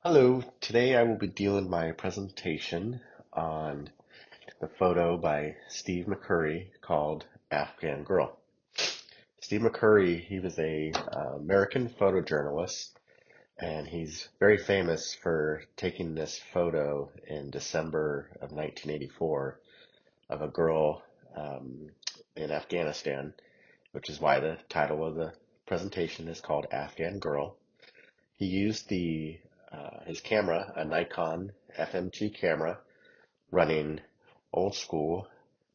Hello, today I will be doing my presentation on the photo by Steve McCurry called Afghan Girl. Steve McCurry, he was a American photojournalist, and he's very famous for taking this photo in December of 1984 of a girl in Afghanistan, which is why the title of the presentation is called Afghan Girl. He used his camera, a Nikon FMT camera, running old school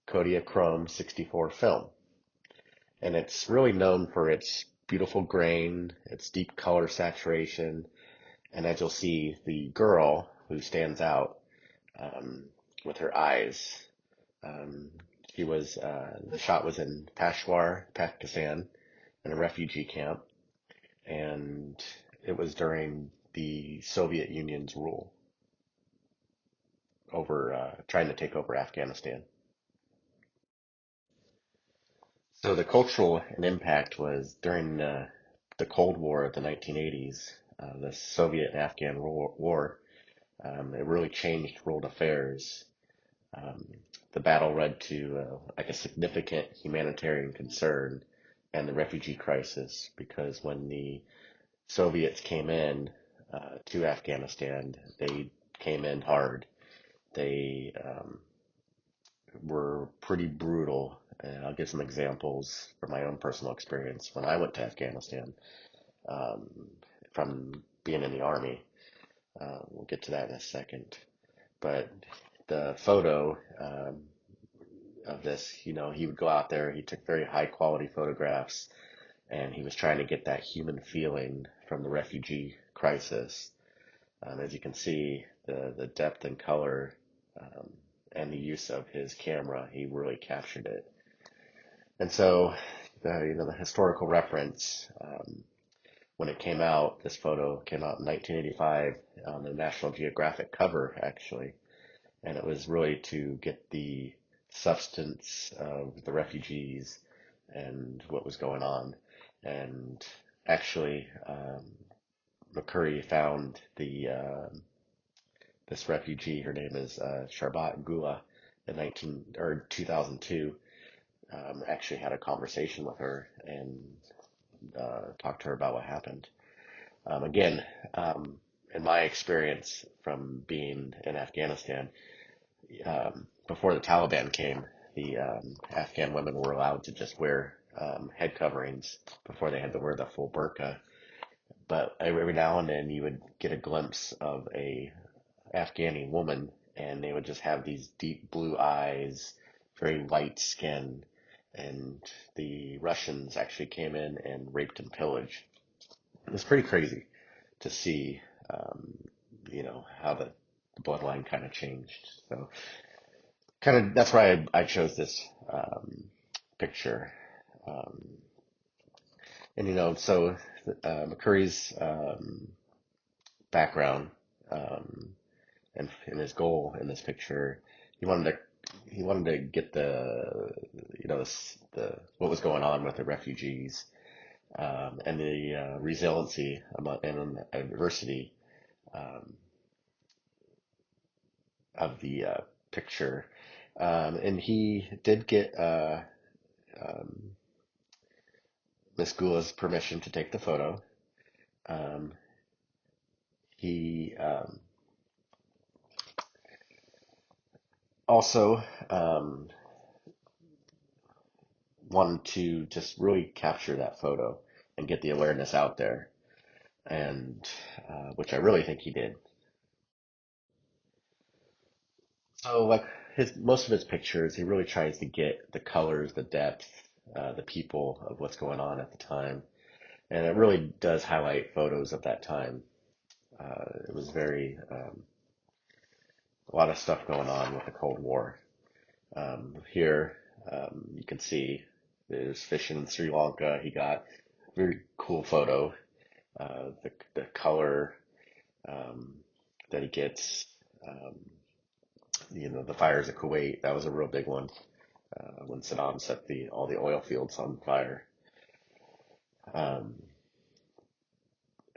Kodachrome 64 film. And it's really known for its beautiful grain, its deep color saturation, and as you'll see, the girl who stands out um, with her eyes. Um, the shot was in Peshawar, Pakistan, in a refugee camp, and it was during the Soviet Union's rule over trying to take over Afghanistan. So the cultural and impact was during the Cold War of the 1980s, the Soviet and Afghan War. It really changed world affairs. Um, the battle led to like a significant humanitarian concern and the refugee crisis because when the Soviets came in to Afghanistan, they came in hard. They were pretty brutal. And I'll give some examples from my own personal experience when I went to Afghanistan um, from being in the army. We'll get to that in a second. But the photo of this, he would go out there, he took very high quality photographs, and he was trying to get that human feeling from the refugee crisis. As you can see, the depth and color um, and the use of his camera, he really captured it. And so, the historical reference, when it came out, this photo came out in 1985 on the National Geographic cover, actually. And it was really to get the substance of the refugees and what was going on. And actually, McCurry found this refugee. Her name is Sharbat Gula in 2002. Actually had a conversation with her and talked to her about what happened. Again, um, in my experience from being in Afghanistan, before the Taliban came, the Afghan women were allowed to just wear head coverings before they had to wear the full burqa. But every now and then you would get a glimpse of a Afghani woman, and they would just have these deep blue eyes, very light skin, and the Russians actually came in and raped and pillaged. It was pretty crazy to see, um, how the bloodline kind of changed. So, kind of that's why I chose this picture. Um, and so McCurry's background um, and his goal in this picture, he wanted to he wanted to get the what was going on with the refugees and the resiliency and adversity um, of the picture. And he did get um, Miss Gula's permission to take the photo. Um, he also wanted to just really capture that photo and get the awareness out there, and which I really think he did. So, like his most of his pictures, he really tries to get the colors, the depth, the people of what's going on at the time, and it really does highlight photos of that time. It was very a lot of stuff going on with the Cold War. Here, you can see there's fishing in Sri Lanka. He got a very cool photo. The color um, that he gets, um, the fires of Kuwait. That was a real big one when Saddam set all the oil fields on fire. Um,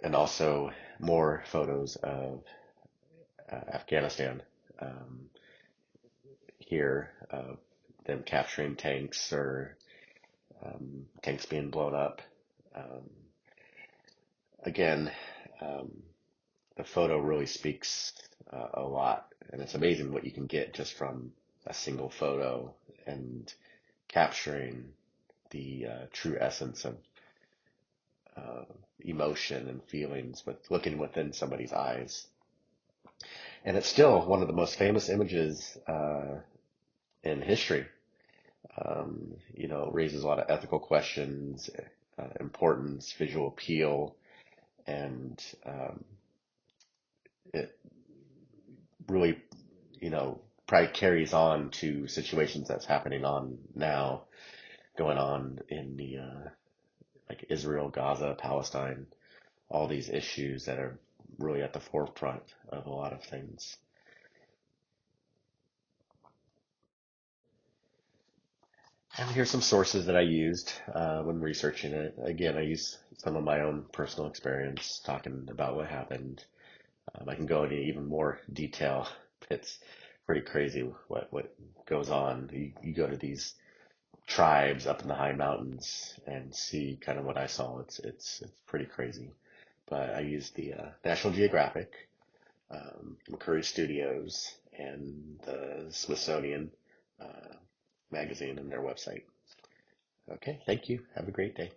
and also more photos of Afghanistan um, here, of them capturing tanks or tanks being blown up. Um, again, um, the photo really speaks a lot, and it's amazing what you can get just from a single photo and capturing the true essence of uh, emotion and feelings with looking within somebody's eyes. And it's still one of the most famous images in history. It raises a lot of ethical questions, importance, visual appeal, and it really, probably carries on to situations that's happening on now, going on in the like Israel, Gaza, Palestine, all these issues that are really at the forefront of a lot of things. And here's some sources that I used when researching it. Again, I use some of my own personal experience talking about what happened. I can go into even more detail. It's pretty crazy what goes on. You go to these tribes up in the high mountains and see kind of what I saw. It's pretty crazy. But I used the National Geographic, McCurry Studios, and the Smithsonian magazine and their website. Okay, thank you. Have a great day.